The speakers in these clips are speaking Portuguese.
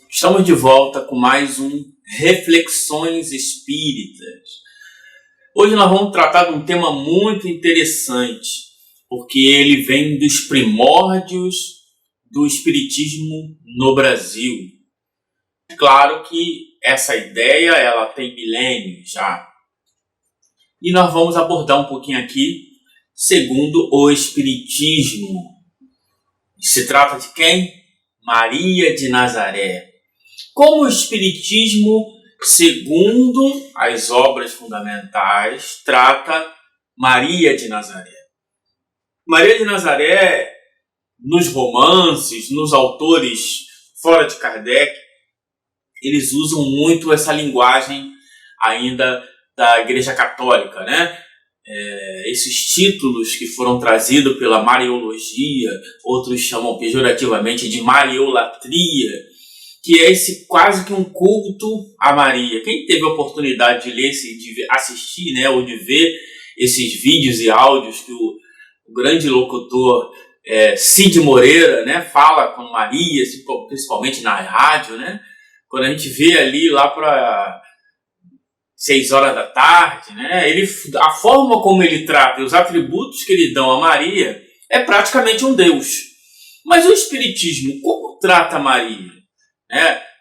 Estamos de volta com mais um Reflexões Espíritas. Hoje nós vamos tratar de um tema muito interessante, porque ele vem dos primórdios do Espiritismo no Brasil. Claro que essa ideia ela tem milênios já. E nós vamos abordar um pouquinho aqui segundo o Espiritismo. Se trata de quem? Maria de Nazaré. Como o Espiritismo, segundo as obras fundamentais, trata Maria de Nazaré. Maria de Nazaré, nos romances, nos autores fora de Kardec, eles usam muito essa linguagem ainda da Igreja Católica, né? Esses títulos que foram trazidos pela Mariologia, outros chamam pejorativamente de Mariolatria, que é esse quase que um culto a Maria. Quem teve a oportunidade de ler, de assistir, né, ou de ver esses vídeos e áudios que o grande locutor Cid Moreira, né, fala com Maria, principalmente na rádio, né, quando a gente vê ali lá para 6 horas da tarde, né, a forma como ele trata, os atributos que ele dão a Maria, é praticamente um Deus. Mas o Espiritismo, como trata Maria?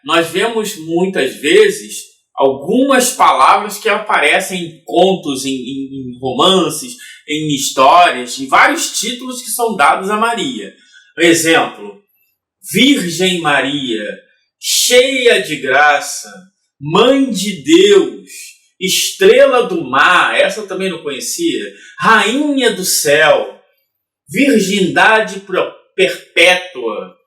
Nós vemos muitas vezes algumas palavras que aparecem em contos, em romances, em histórias, em vários títulos que são dados a Maria. Exemplo, Virgem Maria, cheia de graça, Mãe de Deus, Estrela do mar, essa eu também não conhecia, Rainha do céu, Virgindade perpétua,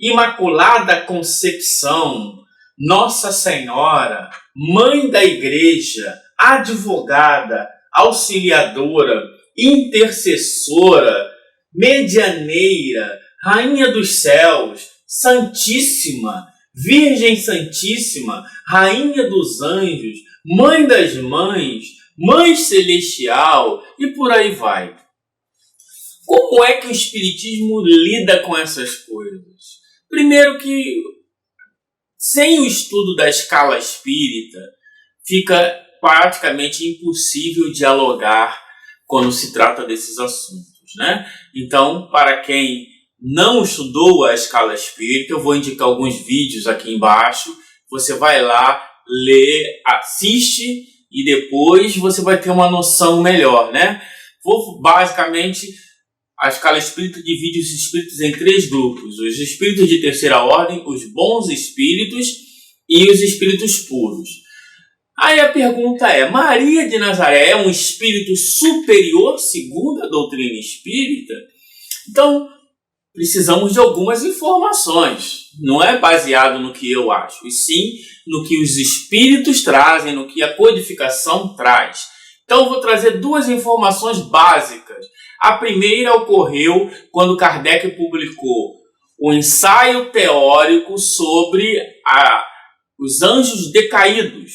Imaculada Concepção, Nossa Senhora, Mãe da Igreja, Advogada, Auxiliadora, Intercessora, Medianeira, Rainha dos Céus, Santíssima, Virgem Santíssima, Rainha dos Anjos, Mãe das Mães, Mãe Celestial e por aí vai. Como é que o Espiritismo lida com essas coisas? Primeiro que, sem o estudo da escala espírita, fica praticamente impossível dialogar quando se trata desses assuntos, né? Então, para quem não estudou a escala espírita, eu vou indicar alguns vídeos aqui embaixo. Você vai lá, lê, assiste e depois você vai ter uma noção melhor, né? A escala espírita divide os espíritos em 3 grupos: os espíritos de terceira ordem, os bons espíritos e os espíritos puros. Aí a pergunta é: Maria de Nazaré é um espírito superior segundo a doutrina espírita? Então, precisamos de algumas informações. Não é baseado no que eu acho, e sim no que os espíritos trazem, no que a codificação traz. Então, eu vou trazer 2 informações básicas. A primeira ocorreu quando Kardec publicou o ensaio teórico sobre os anjos decaídos.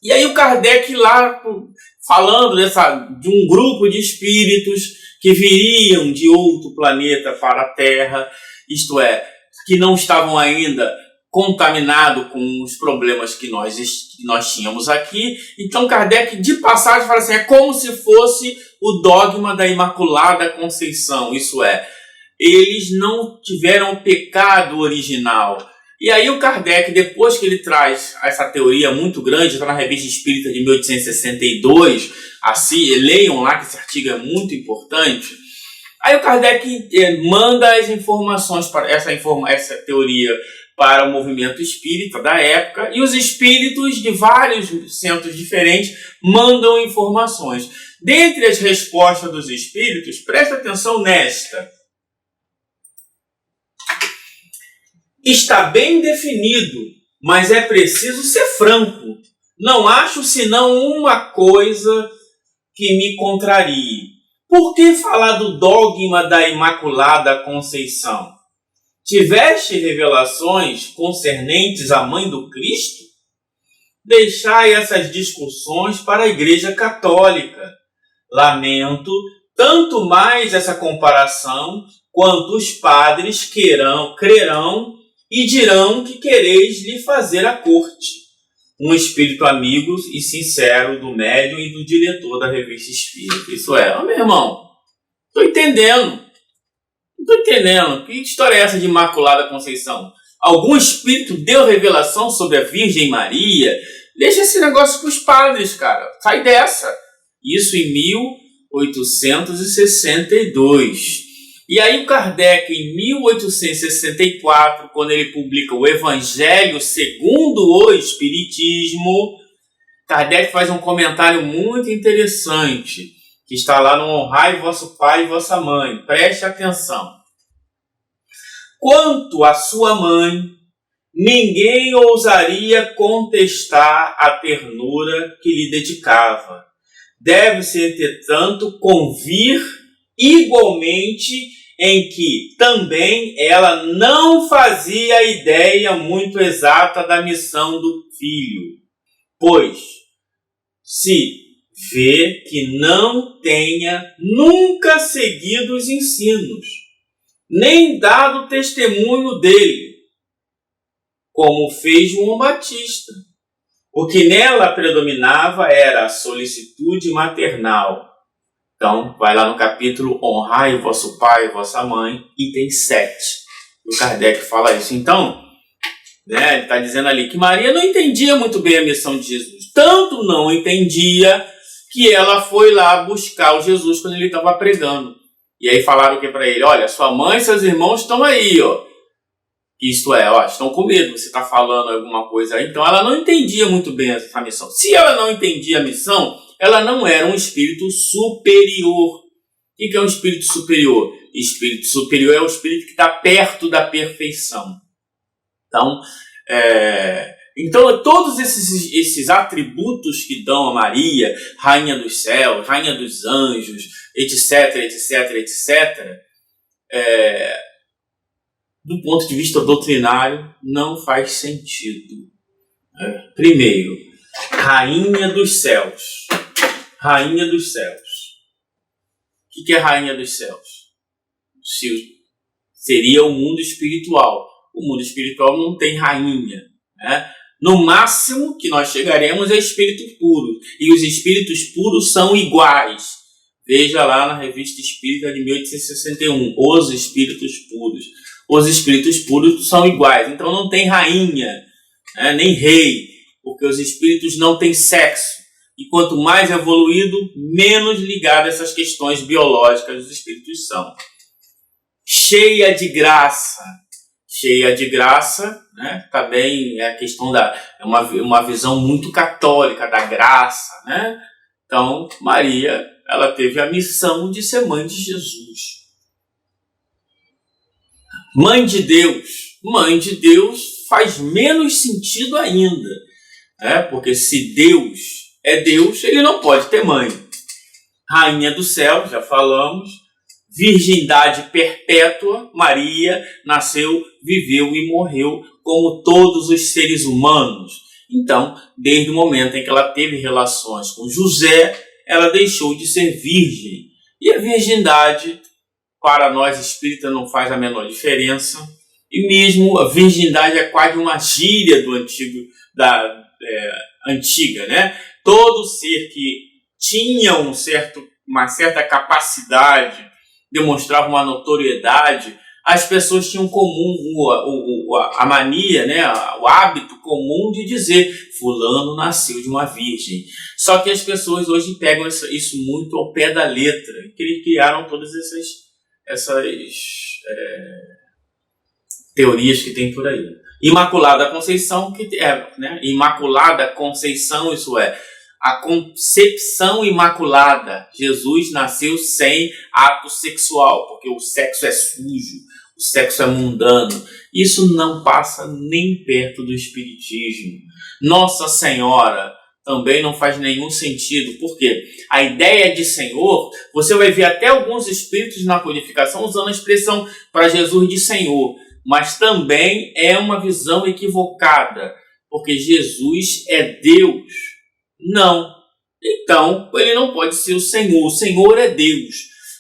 E aí o Kardec lá falando de um grupo de espíritos que viriam de outro planeta para a Terra, isto é, que não estavam ainda contaminados com os problemas que nós tínhamos aqui. Então Kardec, de passagem, fala assim, é como se fosse o dogma da Imaculada Conceição, isso é, eles não tiveram o pecado original. E aí o Kardec, depois que ele traz essa teoria muito grande, está na Revista Espírita de 1862, assim, leiam lá que esse artigo é muito importante. Aí o Kardec manda as informações para essa teoria para o movimento espírita da época, e os espíritos de vários centros diferentes mandam informações. Dentre as respostas dos espíritos, presta atenção nesta. Está bem definido, mas é preciso ser franco. Não acho senão uma coisa que me contrarie. Por que falar do dogma da Imaculada Conceição? Tiveste revelações concernentes à Mãe do Cristo? Deixai essas discussões para a Igreja Católica. Lamento tanto mais essa comparação quanto os padres crerão e dirão que quereis lhe fazer a corte. Um espírito amigo e sincero do médium e do diretor da revista Espírita. Isso é, meu irmão, estou entendendo. Não estou entendendo. Que história é essa de Imaculada Conceição? Algum espírito deu revelação sobre a Virgem Maria? Deixa esse negócio para os padres, cara. Sai dessa. Isso em 1862. E aí o Kardec, em 1864, quando ele publica o Evangelho segundo o Espiritismo, Kardec faz um comentário muito interessante, que está lá no Honrai vosso pai e vossa mãe. Preste atenção. Quanto à sua mãe, ninguém ousaria contestar a ternura que lhe dedicava. Deve-se, entretanto, convir igualmente em que também ela não fazia ideia muito exata da missão do filho, pois se vê que não tenha nunca seguido os ensinos, nem dado testemunho dele, como fez João Batista. O que nela predominava era a solicitude maternal. Então, vai lá no capítulo Honrai vosso pai e vossa mãe, item 7. O Kardec fala isso. Então, ele está dizendo ali que Maria não entendia muito bem a missão de Jesus. Tanto não entendia que ela foi lá buscar o Jesus quando ele estava pregando. E aí falaram o que para ele? Olha, sua mãe e seus irmãos estão aí, ó. Isto é, ó, estão com medo, você está falando alguma coisa aí. Então, ela não entendia muito bem essa missão. Se ela não entendia a missão, ela não era um espírito superior. O que é um espírito superior? Espírito superior é o espírito que está perto da perfeição. Então todos esses atributos que dão a Maria, Rainha dos Céus, Rainha dos Anjos, etc, do ponto de vista doutrinário, não faz sentido. Primeiro, Rainha dos Céus. Rainha dos Céus. O que é Rainha dos Céus? Seria o mundo espiritual. O mundo espiritual não tem rainha. No máximo que nós chegaremos é espírito puro. E os espíritos puros são iguais. Veja lá na Revista Espírita de 1861. Os espíritos puros. Os espíritos puros são iguais. Então não tem rainha, nem rei. Porque os espíritos não têm sexo. E quanto mais evoluído, menos ligado a essas questões biológicas os espíritos são. Cheia de graça. Cheia de graça, também é a questão uma visão muito católica da graça. Então, Maria, ela teve a missão de ser mãe de Jesus. Mãe de Deus. Mãe de Deus faz menos sentido ainda. Porque se Deus é Deus, ele não pode ter mãe. Rainha do céu, já falamos. Virgindade perpétua, Maria nasceu, viveu e morreu como todos os seres humanos. Então, desde o momento em que ela teve relações com José, ela deixou de ser virgem. E a virgindade, para nós espíritas, não faz a menor diferença. E mesmo a virgindade é quase uma gíria do antiga. Todo ser que tinha uma certa capacidade, demonstrava uma notoriedade, as pessoas tinham comum a mania, o hábito comum de dizer fulano nasceu de uma virgem. Só que as pessoas hoje pegam isso muito ao pé da letra, que eles criaram todas essas teorias que tem por aí. Imaculada Conceição, Imaculada Conceição, isso é, a concepção imaculada. Jesus nasceu sem ato sexual, porque o sexo é sujo, o sexo é mundano. Isso não passa nem perto do Espiritismo. Nossa Senhora também não faz nenhum sentido, porque a ideia de Senhor, você vai ver até alguns espíritos na codificação usando a expressão para Jesus de Senhor, mas também é uma visão equivocada, porque Jesus é Deus. Não. Então, ele não pode ser o Senhor. O Senhor é Deus.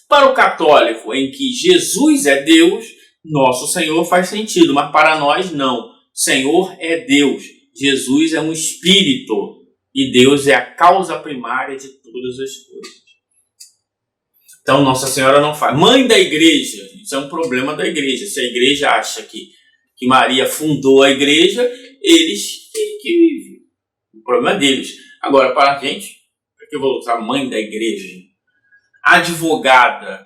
Para o católico, em que Jesus é Deus, nosso Senhor faz sentido, mas para nós não. Senhor é Deus, Jesus é um espírito e Deus é a causa primária de todas as coisas. Então Nossa Senhora não faz. Mãe da igreja, isso é um problema da igreja. Se a igreja acha que Maria fundou a igreja, o problema é deles. Agora, para a gente, por que eu vou usar mãe da igreja? Advogado.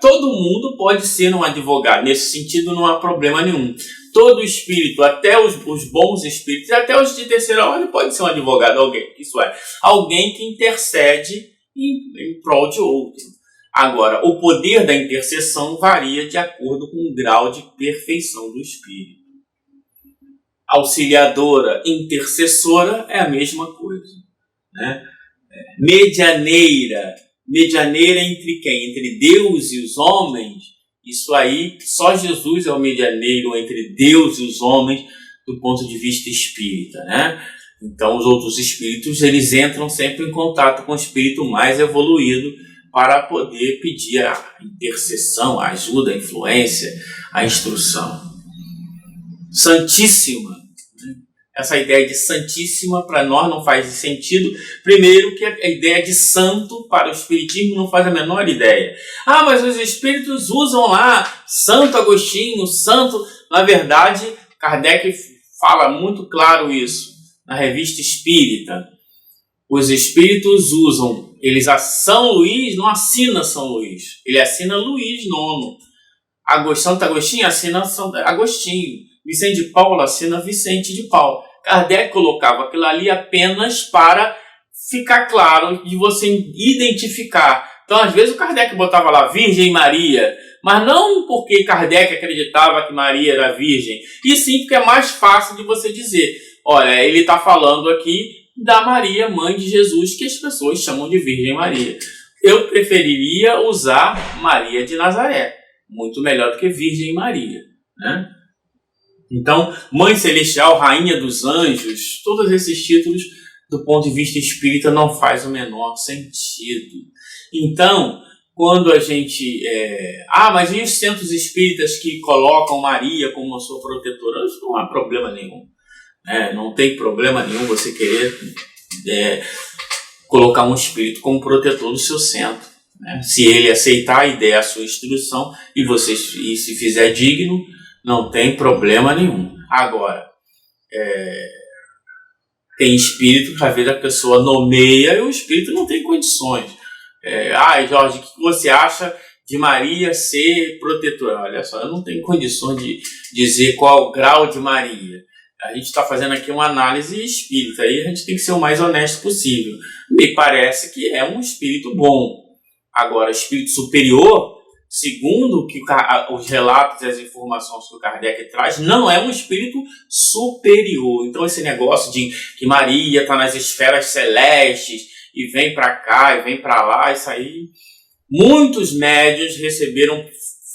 Todo mundo pode ser um advogado. Nesse sentido, não há problema nenhum. Todo espírito, até os bons espíritos, até os de terceira ordem, pode ser um advogado. Alguém que intercede em prol de outro. Agora, o poder da intercessão varia de acordo com o grau de perfeição do espírito. Auxiliadora, intercessora é a mesma coisa, né? Medianeira entre quem? Entre Deus e os homens. Isso aí, só Jesus é o medianeiro entre Deus e os homens do ponto de vista espírita, né? Então, os outros espíritos, eles entram sempre em contato com o espírito mais evoluído para poder pedir a intercessão, a ajuda, a influência, a instrução. Santíssima. Essa ideia de santíssima para nós não faz sentido. Primeiro que a ideia de santo para o espiritismo não faz a menor ideia. Mas os espíritos usam lá Santo Agostinho, santo. Na verdade, Kardec fala muito claro isso na Revista Espírita. Os espíritos usam, São Luís não assina São Luís, ele assina Luís IX. Santo Agostinho assina Santo Agostinho. Vicente de Paulo assina Vicente de Paulo. Kardec colocava aquilo ali apenas para ficar claro, de você identificar. Então, às vezes, o Kardec botava lá Virgem Maria, mas não porque Kardec acreditava que Maria era virgem, e sim porque é mais fácil de você dizer, olha, ele está falando aqui da Maria, mãe de Jesus, que as pessoas chamam de Virgem Maria. Eu preferiria usar Maria de Nazaré, muito melhor do que Virgem Maria, né? Então, Mãe Celestial, Rainha dos Anjos, todos esses títulos, do ponto de vista espírita, não faz o menor sentido. Então, quando a gente... mas e os centros espíritas que colocam Maria como a sua protetora? Isso não há problema nenhum. Não tem problema nenhum você querer colocar um espírito como protetor do seu centro, né? Se ele aceitar a ideia, a sua instrução, e se fizer digno, não tem problema nenhum. Agora, tem espírito que às vezes a pessoa nomeia e o espírito não tem condições. Jorge, o que você acha de Maria ser protetora? Olha só, eu não tenho condições de dizer qual o grau de Maria. A gente está fazendo aqui uma análise espírita, aí a gente tem que ser o mais honesto possível. Me parece que é um espírito bom. Agora, espírito superior, segundo que os relatos e as informações que o Kardec traz, não é um espírito superior. Então, esse negócio de que Maria está nas esferas celestes e vem para cá e vem para lá, isso aí... Muitos médiuns receberam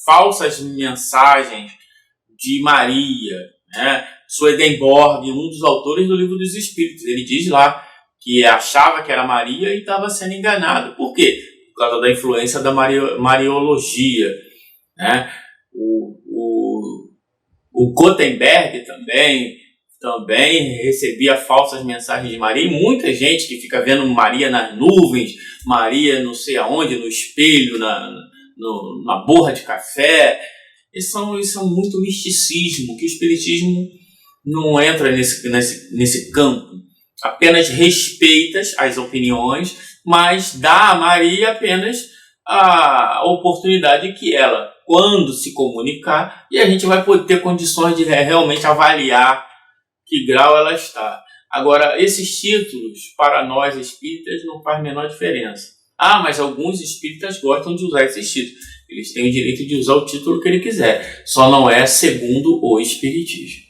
falsas mensagens de Maria, né? Swedenborg, um dos autores do Livro dos Espíritos, ele diz lá que achava que era Maria e estava sendo enganado. Por quê? Por causa da influência da Mariologia, né? O Gutenberg também recebia falsas mensagens de Maria, e muita gente que fica vendo Maria nas nuvens, Maria não sei aonde, no espelho, na borra de café. Isso é muito misticismo, que o espiritismo não entra nesse campo. Apenas respeita as opiniões, mas dá a Maria apenas a oportunidade que ela, quando se comunicar, e a gente vai poder ter condições de realmente avaliar que grau ela está. Agora, esses títulos, para nós espíritas, não faz a menor diferença. Mas alguns espíritas gostam de usar esses títulos. Eles têm o direito de usar o título que ele quiser. Só não é segundo o espiritismo.